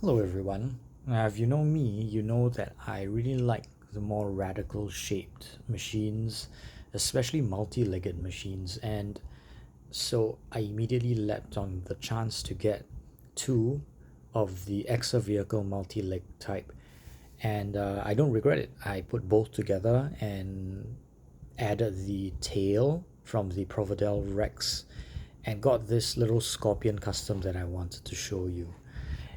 Hello everyone. If you know me, you know that I really like the more radical shaped machines, especially multi-legged machines, and so I immediately leapt on the chance to get two of the EXA vehicle multi-leg type, and I don't regret it. I put both together and added the tail from the Providel Rex and got this little scorpion custom that I wanted to show you.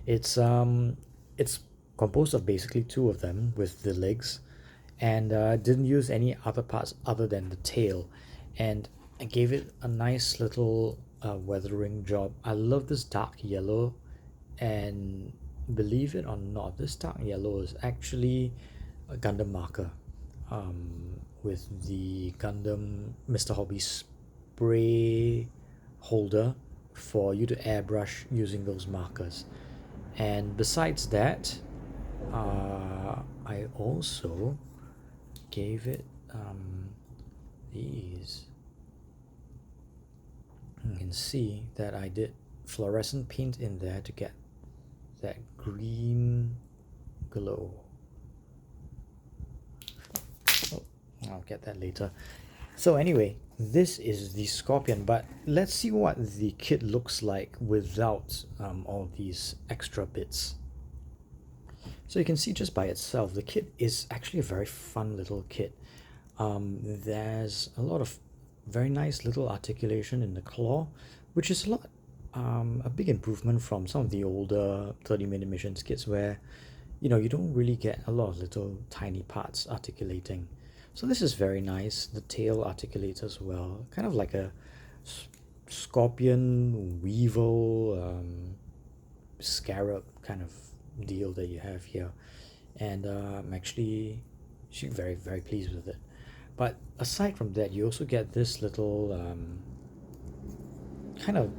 It's um it's composed of basically two of them with the legs, and didn't use any other parts other than the tail, and I gave it a nice little weathering job. I love this dark yellow, and believe it or not, this dark yellow is actually a Gundam marker, with the Gundam Mr. Hobby spray holder for you to airbrush using those markers. And besides that, I also gave it these. You can see that I did fluorescent paint in there to get that green glow. Oh, I'll get that later. So anyway, this is the Scorpion, but let's see what the kit looks like without all these extra bits. So you can see just by itself, the kit is actually a very fun little kit. There's a lot of very nice little articulation in the claw, which is a big improvement from some of the older 30-minute missions kits where, you don't really get a lot of little tiny parts articulating. So this is very nice. The tail articulates as well, kind of like a scorpion, weevil, scarab kind of deal that you have here, and I'm actually very very pleased with it. But aside from that, you also get this little kind of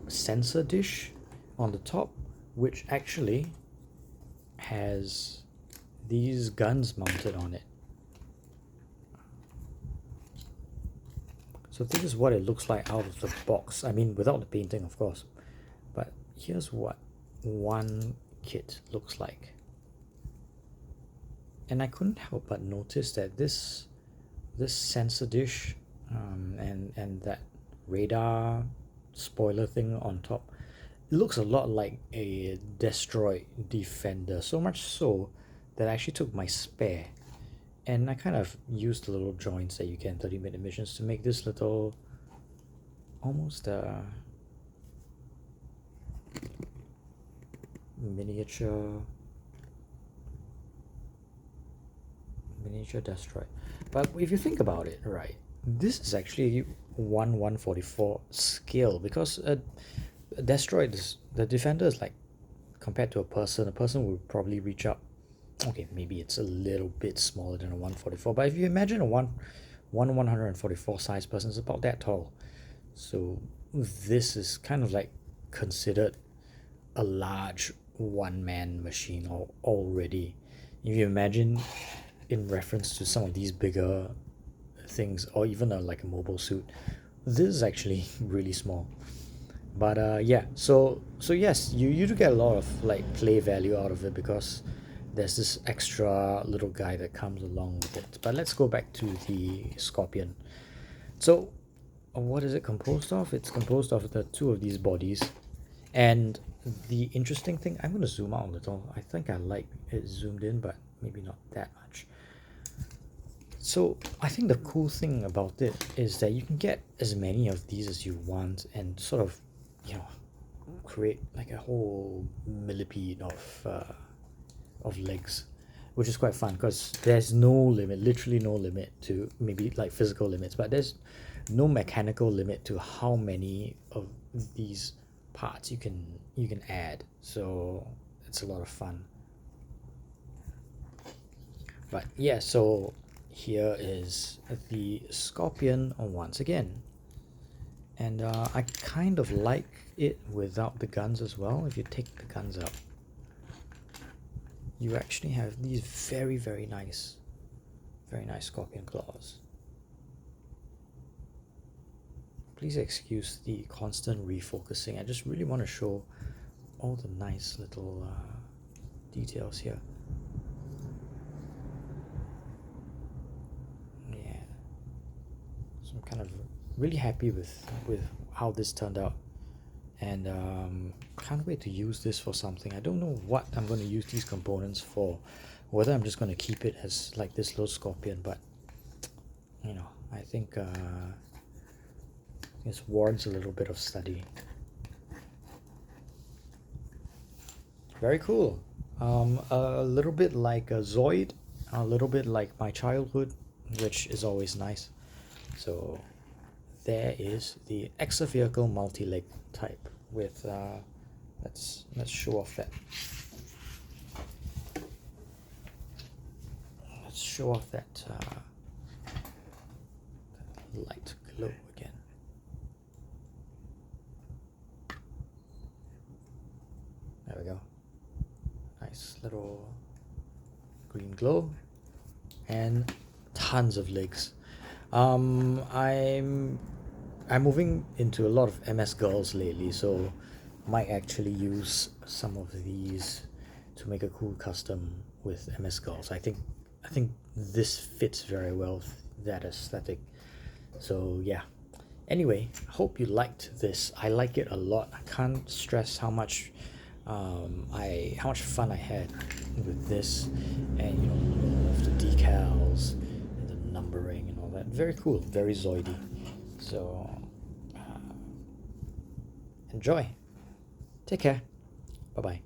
sensor dish on the top, which actually has these guns mounted on it. So this is what it looks like out of the box. I mean, without the painting, of course. But here's what one kit looks like. And I couldn't help but notice that this sensor dish, and that radar spoiler thing on top, it looks a lot like a destroyed defender, so much so that I actually took my spare and I kind of used the little joints that you get in 30-minute missions to make this little almost miniature destroy. But if you think about it, right, this is actually 1/144 scale, because a destroyed the defender is like, compared to a person would probably reach up. Okay, maybe it's a little bit smaller than a 144, but if you imagine a 144 size person is about that tall. So this is kind of like considered a large one-man machine already. If you imagine in reference to some of these bigger things, or even like a mobile suit, this is actually really small. But yeah, so yes, you do get a lot of like play value out of it, because there's this extra little guy that comes along with it. But let's go back to the Scorpion. So what is it composed of? It's composed of the two of these bodies. And the interesting thing, I'm going to zoom out a little. I think I like it zoomed in, but maybe not that much. So I think the cool thing about it is that you can get as many of these as you want and sort of, create like a whole millipede of legs, which is quite fun because there's no limit, literally no limit to, maybe like physical limits, but there's no mechanical limit to how many of these parts you can add. So it's a lot of fun. But yeah, so here is the Scorpion once again. And I kind of like it without the guns as well. If you take the guns out, you actually have these very, very nice Scorpion claws. Please excuse the constant refocusing. I just really want to show all the nice little details here. Yeah, so I'm kind of really happy with how this turned out, and can't wait to use this for something. I don't know what I'm going to use these components for, whether I'm just going to keep it as like this little scorpion, but you know, I think this warrants a little bit of study. Very cool. A little bit like a Zoid, a little bit like my childhood, which is always nice. So there is the extra-vehicle multi-leg type with let's show off that. Let's show off that light glow again. There we go. Nice little green glow and tons of legs. I'm moving into a lot of MS girls lately, so might actually use some of these to make a cool custom with MS girls. I think this fits very well with that aesthetic. So yeah. Anyway, hope you liked this. I like it a lot. I can't stress how much how much fun I had with this, and you know, all of the decals and the numbering and all that. Very cool, very Zoidy. So enjoy. Take care. Bye bye.